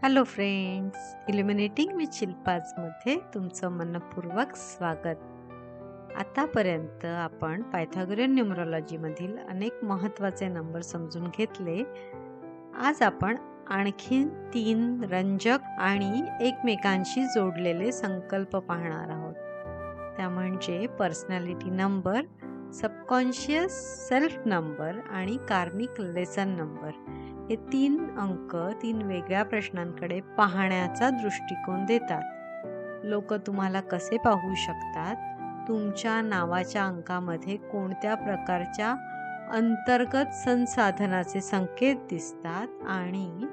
Hello friends, इल्युमिनेटिंग with शिल्पाजमध्ये तुमचं मनपूर्वक स्वागत. आतापर्यंत आपण पायथागोरियन न्यूमरोलॉजीमधील अनेक महत्त्वाचे नंबर समजून घेतले. आज आपण आणखीन 3 रंजक आणि एकमेकांशी जोडलेले संकल्प पाहणार आहोत. त्या म्हणजे personality number, subconscious self number आणि कार्मिक लेसन नंबर. हे 3 अंक 3 वेगळ्या प्रश्नांकडे पाहण्याचा दृष्टिकोन देतात. लोक तुम्हाला कसे पाहू शकतात, तुमच्या नावाच्या अंकामध्ये कोणत्या प्रकारच्या अंतर्गत संसाधनाचे संकेत दिसतात आणि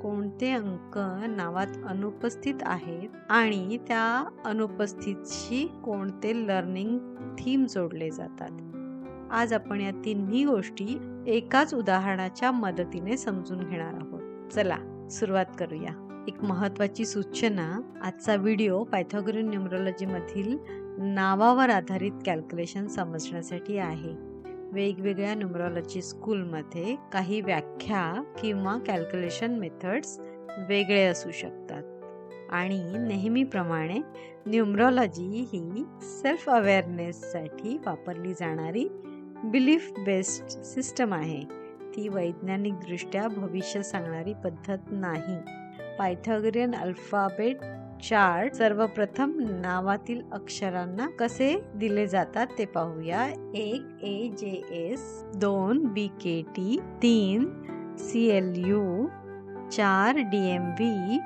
कोणते अंक नावात अनुपस्थित आहेत आणि त्या अनुपस्थितशी कोणते लर्निंग थीम जोडले जातात. आज आपण या तिन्ही गोष्टी एकाच उदाहरणाच्या मदतीने समजून घेणार आहोत. चला सुरुवात करूया. एक महत्त्वाची सूचना, आजचा व्हिडिओ पायथागोरियन न्यूमरोलॉजी मधील नावावर आधारित कॅल्क्युलेशन समजण्यासाठी आहे. वेगवेगळ्या न्यूमरोलॉजी स्कूलमध्ये काही व्याख्या किंवा कॅल्क्युलेशन मेथड्स वेगळे असू शकतात आणि नेहमीप्रमाणे न्यूमरोलॉजी ही सेल्फ अवेअरनेससाठी वापरली जाणारी बिलीफ बेस्ड सिस्टम आहे. ती वैज्ञानिकदृष्ट्या भविष्य सांगणारी पद्धत नाही. पायथागोरियन अल्फाबेट चार्ट सर्वप्रथम नावातील अक्षरांना कसे दिले जातात ते पाहूया. 1 AJS, 2 BKT, 3 CLU, 4 DMV,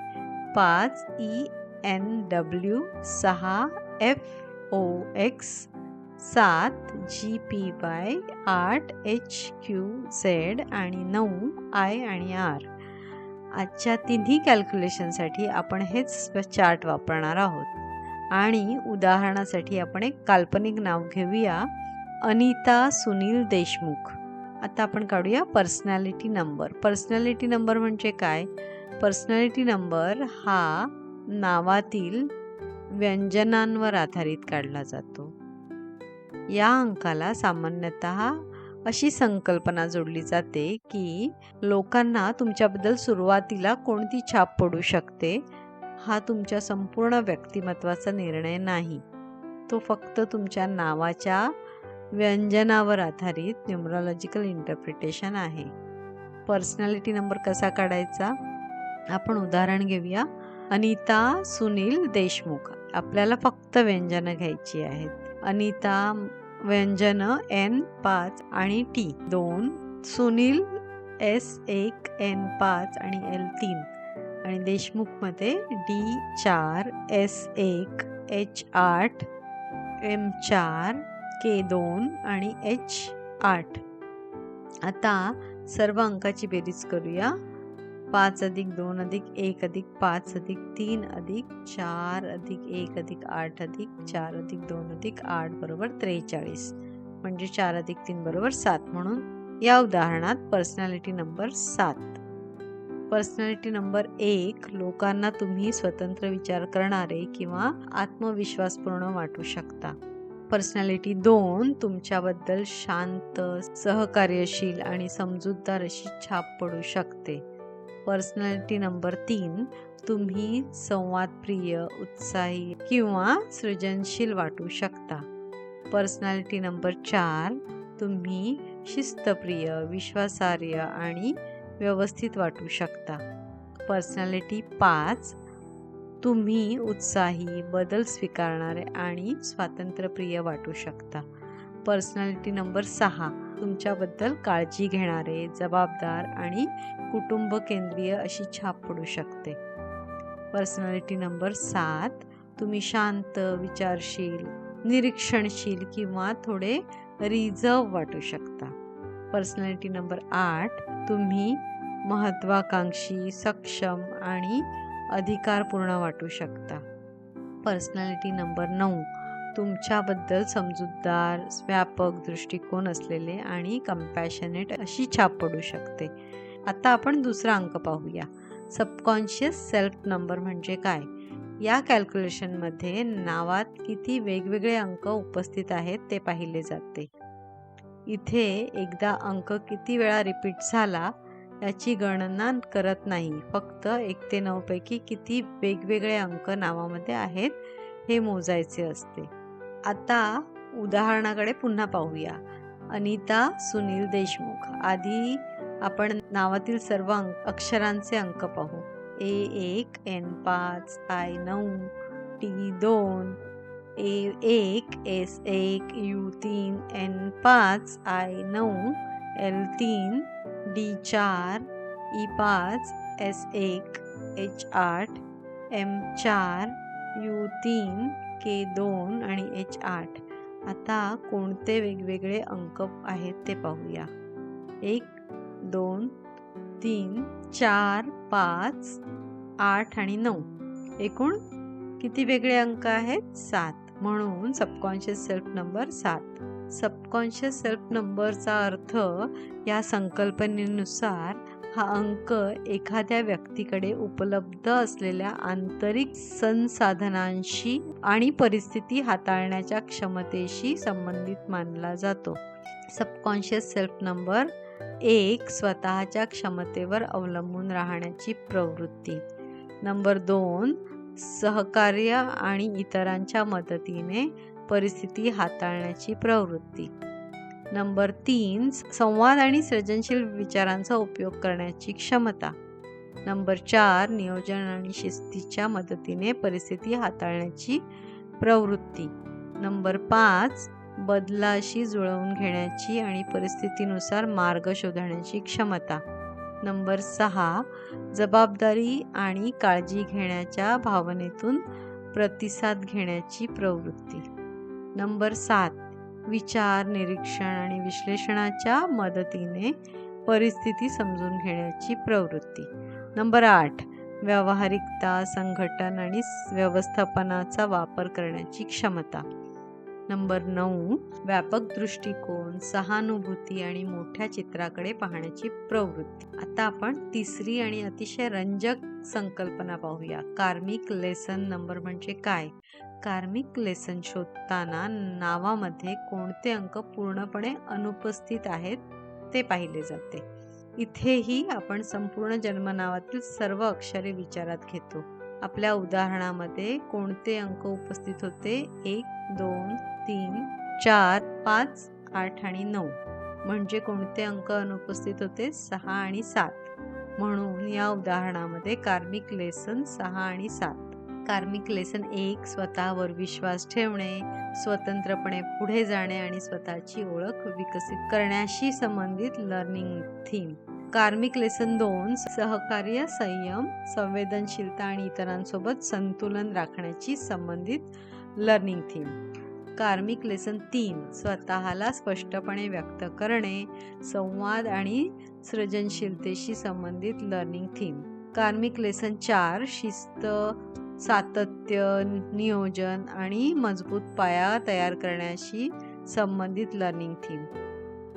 5 ENW, 6 FOX, 7 GPY, 8 HQZ आणि 9 I आणि R. आजच्या तिन्ही कॅल्क्युलेशनसाठी आपण हेच चार्ट वापरणार आहोत आणि उदाहरणासाठी आपण एक काल्पनिक नाव घेऊया, अनिता सुनील देशमुख. आता आपण काढूया पर्सनॅलिटी नंबर. पर्सनॅलिटी नंबर म्हणजे काय? पर्सनॅलिटी नंबर हा नावातील व्यंजनांवर आधारित काढला जातो. या अंकाला सामान्यतः अशी संकल्पना जोडली जाते की लोकांना तुमच्याबद्दल सुरुवातीला कोणती छाप पडू शकते हा तुमच्या संपूर्ण व्यक्तिमत्वाचा निर्णय नाही. तो फक्त तुमच्या नावाच्या व्यंजनावर आधारित न्यूमरोलॉजिकल इंटरप्रिटेशन आहे. पर्सनॅलिटी नंबर कसा काढायचा? आपण उदाहरण घेऊया. अनिता सुनील देशमुख. आपल्याला फक्त व्यंजनं घ्यायची आहेत. अनिता व्यंजन N5 आणि T2, सुनील S1 N5 आणि L3 आणि देशमुख मध्ये D4 S1 H8 M4 K2 आणि H8. आता सर्व अंकाची बेरीज करूया. 5 + 2 + 1 + 5 + 3 + 4 + 1 + 8 + 4 + 2 + 8 = 43. म्हणजे 4 + 3 = 7. म्हणून या उदाहरणात पर्सनॅलिटी नंबर 7. पर्सनॅलिटी नंबर 1 लोकांना तुम्ही स्वतंत्र विचार करणारे किंवा आत्मविश्वासपूर्ण वाटू शकता. पर्सनॅलिटी 2 तुमच्याबद्दल शांत, सहकार्यशील आणि समजूतदार अशी छाप पडू शकते. पर्सनॅलिटी नंबर 3 तुम्ही संवादप्रिय, उत्साही किंवा सृजनशील वाटू शकता. पर्सनॅलिटी नंबर 4 तुम्ही शिस्तप्रिय, विश्वासार्ह आणि व्यवस्थित वाटू शकता. पर्सनॅलिटी 5 तुम्ही उत्साही, बदल स्वीकारणारे आणि स्वातंत्र्यप्रिय वाटू शकता. पर्सनॅलिटी नंबर 6 तुमच्याबद्दल काळजी घेणारे, जबाबदार आणि कुटुंब केंद्रीय अशी छाप पडू शकते. पर्सनॅलिटी नंबर 7 तुम्ही शांत, विचारशील, निरीक्षणशील किंवा थोडे रिझर्व वाटू शकता. पर्सनॅलिटी नंबर 8 तुम्ही महत्वाकांक्षी, सक्षम आणि अधिकारपूर्ण वाटू शकता. पर्सनॅलिटी नंबर 9 तुमच्याबद्दल समजूतदार, व्यापक दृष्टिकोन असलेले आणि कंपॅशनेट अशी छाप पडू शकते. आता आपण दुसरा अंक पाहूया. सबकॉन्शियस सेल्फ नंबर म्हणजे काय? या कॅल्क्युलेशनमध्ये नावात किती वेगवेगळे अंक उपस्थित आहेत ते पाहिले जाते. इथे एकदा अंक किती वेळा रिपीट झाला याची गणना करत नाही, फक्त 1 ते 9 पैकी किती वेगवेगळे अंक नावामध्ये आहेत हे मोजायचे असते. आता उदाहरणाकडे पुन्हा पाहूया. अनिता सुनील देशमुख. आधी आपण नावातील सर्व अक्षरांचे अंक पाहू. A1, N5, I9, T2, A1, S1, U3, N5, I9, L3, D4, E5, S1, H8, M4, U3, K2 आणि H8. आता कोणते वेगवेगळे अंक आहेत ते पाहूया. 1, 2, 3, 4, 5, 8 आणि 9. एकूण किती वेगळे अंक आहेत? 7. म्हणून subconscious self number 7. Subconscious self नंबरचा अर्थ या संकल्पनेनुसार हा अंक एखाद्या व्यक्तीकडे उपलब्ध असलेल्या आंतरिक संसाधनांशी आणि परिस्थिती हाताळण्याच्या क्षमतेशी संबंधित मानला जातो. सबकॉन्शियस सेल्फ नंबर 1 स्वतःच्या क्षमतेवर अवलंबून राहण्याची प्रवृत्ती. नंबर 2 सहकार्य आणि इतरांच्या मदतीने परिस्थिती हाताळण्याची प्रवृत्ती. नंबर 3 संवाद आणि सृजनशील विचारांचा उपयोग करण्याची क्षमता. नंबर 4 नियोजन आणि शिस्तीच्या मदतीने परिस्थिती हाताळण्याची प्रवृत्ती. नंबर 5 बदलाशी जुळवून घेण्याची आणि परिस्थितीनुसार मार्ग शोधण्याची क्षमता. नंबर 6 जबाबदारी आणि काळजी घेण्याच्या भावनेतून प्रतिसाद घेण्याची प्रवृत्ती. नंबर 7 विचार, निरीक्षण आणि विश्लेषणाच्या मदतीने परिस्थिती समजून घेण्याची प्रवृत्ती. नंबर 8 व्यावहारिकता, संघटन आणि व्यवस्थापनाचा वापर करण्याची क्षमता. नंबर 9 व्यापक दृष्टिकोन, सहानुभूती आणि मोठ्या चित्राकडे पाहण्याची प्रवृत्ती. आता आपण तिसरी आणि अतिशय रंजक संकल्पना पाहूया. कार्मिक लेसन नंबर म्हणजे काय? कार्मिक लेसन शोधताना नावामध्ये कोणते अंक पूर्णपणे अनुपस्थित आहेत ते पाहिले जाते. इथेही आपण संपूर्ण जन्मनावातील सर्व अक्षरे विचारात घेतो. आपल्या उदाहरणामध्ये कोणते अंक उपस्थित होते? 1, 2, 3, 4, 5, 8 आणि 9. म्हणजे कोणते अंक अनुपस्थित होते? 6 आणि 7. म्हणून या उदाहरणामध्ये कार्मिक लेसन 6 आणि 7. कार्मिक लेसन 1 स्वतःवर विश्वास ठेवणे, स्वतंत्रपणे पुढे जाणे आणि स्वतःची ओळख विकसित करण्याशी संबंधित लर्निंग थीम. कार्मिक लेसन 2 सहकार्य, संयम, संवेदनशीलता आणि इतरांसोबत संतुलन राखण्याची संबंधित लर्निंग थीम. कार्मिक लेसन 3 स्वतःला स्पष्टपणे व्यक्त करणे, संवाद आणि सृजनशीलतेशी संबंधित लर्निंग थीम. कार्मिक लेसन 4 शिस्त, सातत्य, नियोजन आणि मजबूत पाया तयार करण्याशी संबंधित लर्निंग थीम.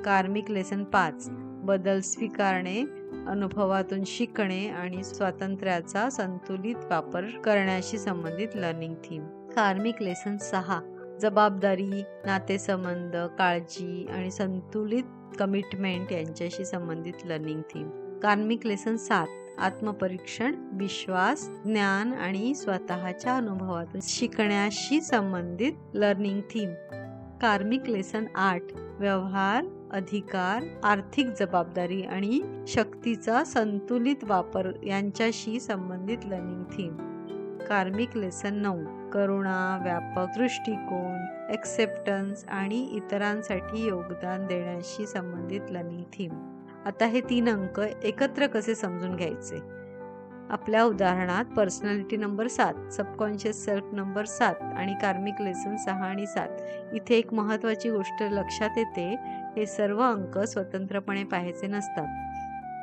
कार्मिक लेसन 5 बदल स्वीकारणे, अनुभवातून शिकणे आणि स्वातंत्र्याचा संतुलित वापर करण्याशी संबंधित लर्निंग थीम. कार्मिक लेसन 6 जबाबदारी, नातेसंबंध, काळजी आणि संतुलित कमिटमेंट यांच्याशी संबंधित लर्निंग थीम. कार्मिक लेसन 7 आत्मपरीक्षण, विश्वास, ज्ञान आणि स्वतःच्या अनुभवातून शिकण्याशी संबंधित लर्निंग थीम. कार्मिक लेसन 8 व्यवहार, अधिकार, आर्थिक जबाबदारी आणि शक्तीचा संतुलित वापर यांच्याशी संबंधित लर्निंग थीम. कार्मिक लेसन 9 करुणा, व्यापक दृष्टिकोन, एक्सेप्टन्स आणि इतरांसाठी योगदान देण्याशी संबंधित लर्निंग थीम. आता हे 3 अंक एकत्र कसे समजून घ्यायचे? आपल्या उदाहरणात personality number 7, subconscious self number 7 आणि कार्मिक लेसन 6 आणि 7. इथे एक महत्त्वाची गोष्ट लक्षात येते, हे सर्व अंक स्वतंत्रपणे पाहायचे नसतात,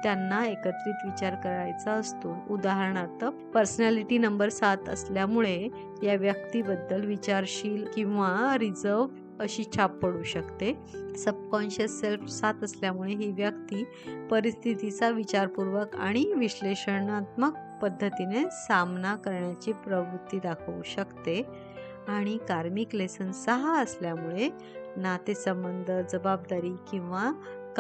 त्यांना एकत्रित विचार करायचा असतो. उदाहरणार्थ पर्सनॅलिटी नंबर 7 असल्यामुळे या व्यक्तीबद्दल विचारशील किंवा रिझर्व अशी छाप पडू शकते. सबकॉन्शियस सेल्फ 7 असल्यामुळे ही व्यक्ती परिस्थितीचा विचारपूर्वक आणि विश्लेषणात्मक पद्धतीने सामना करण्याची प्रवृत्ती दाखवू शकते. आणि कार्मिक लेसन 6 असल्यामुळे नातेसंबंध, जबाबदारी किंवा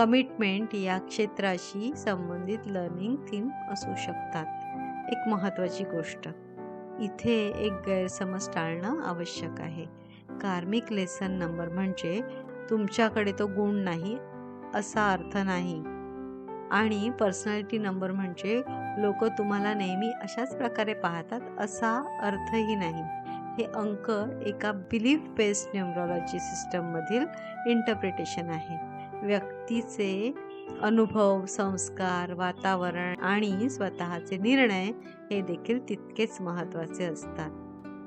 कमिटमेंट या क्षेत्राशी संबंधित लर्निंग थीम असू शकतात. एक महत्त्वाची गोष्ट, इथे एक गैरसमज टाळणं आवश्यक आहे. कार्मिक लेसन नंबर म्हणजे तुमच्याकडे तो गुण नाही असा अर्थ नाही, आणि पर्सनॅलिटी नंबर म्हणजे लोक तुम्हाला नेहमी अशाच प्रकारे पाहतात असा अर्थही नाही. हे अंक एका बिलीफ बेस्ड न्यूमरॉलॉजी सिस्टममधील इंटरप्रिटेशन आहे. व्यक्तीचे अनुभव, संस्कार, वातावरण आणि स्वतःचे निर्णय हे देखील तितकेच महत्त्वाचे असतात.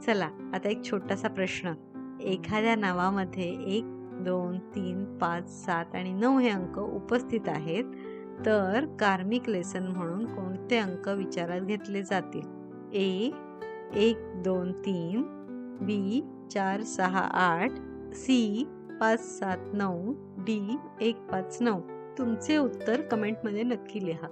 चला आता एक छोटासा प्रश्न. एखाद्या नावामध्ये 1, 2, 3, 5, 7 आणि 9 हे अंक उपस्थित आहेत, तर कार्मिक लेसन म्हणून कोणते अंक विचारात घेतले जातील? ए 1, 2, 3, बी 4, 6, 8, सी 5, 7, 9, डी 1, 5, 9. तुमचे उत्तर कमेंटमध्ये नक्की लिहा.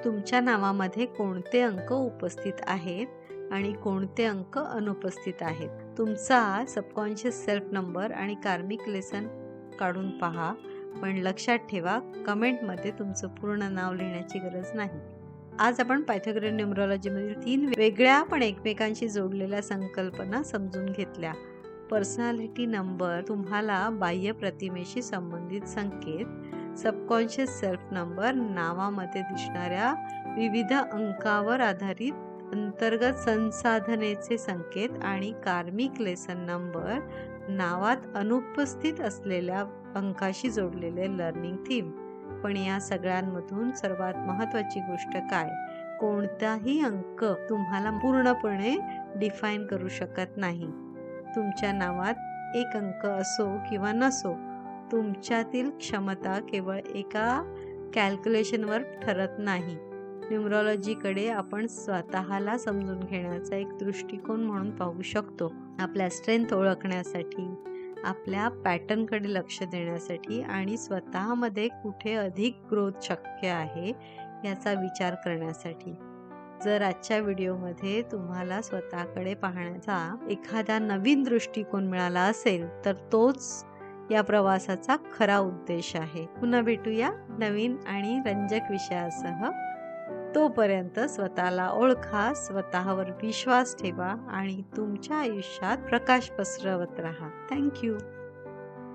तुमच्या नावामध्ये कोणते अंक उपस्थित आहेत आणि कोणते अंक अनुपस्थित आहेत? तुमचा सबकॉन्शियस सेल्फ नंबर आणि कार्मिक लेसन काढून पहा, पण लक्षात ठेवा कमेंटमध्ये तुमचं पूर्ण नाव लिहिण्याची गरज नाही. आज आपण पायथागोरियन न्यूमरॉलॉजीमधील 3 वेगळ्या पण एकमेकांशी जोडलेल्या संकल्पना समजून घेतल्या. पर्सनॅलिटी नंबर तुम्हाला बाह्य प्रतिमेशी संबंधित संकेत, सबकॉन्शियस सेल्फ नंबर नावामध्ये दिसणाऱ्या विविध अंकावर आधारित अंतर्गत संसाधनेचे संकेत, आणि कार्मिक लेसन नंबर नावात अनुपस्थित असलेल्या अंकाशी जोडलेले लर्निंग थीम. पण या सगळ्यांमधून सर्वात महत्त्वाची गोष्ट काय? कोणताही अंक तुम्हाला पूर्णपणे डिफाईन करू शकत नाही. तुमच्या नावात एक अंक असो किंवा नसो, तुमच्यातील क्षमता केवळ एका कॅल्क्युलेशनवर ठरत नाही. न्यूमरॉलॉजीकडे आपण स्वतःला समजून घेण्याचा एक दृष्टिकोन म्हणून पाहू शकतो. आपल्या स्ट्रेंथ ओळखण्यासाठी, आपल्या पॅटर्नकडे लक्ष देण्यासाठी आणि स्वतःमध्ये कुठे अधिक ग्रोथ शक्य आहे याचा विचार करण्यासाठी. जर आजच्या व्हिडिओमध्ये तुम्हाला स्वतःकडे पाहण्याचा एखादा नवीन दृष्टिकोन मिळाला असेल, तर तोच या प्रवासाचा खरा उद्देश आहे. पुन्हा भेटूया नवीन आणि रंजक विषयासह. तोपर्यंत स्वतःला ओळखा, स्वतःवर विश्वास ठेवा आणि तुमच्या आयुष्यात प्रकाश पसरवत राहा. थँक्यू.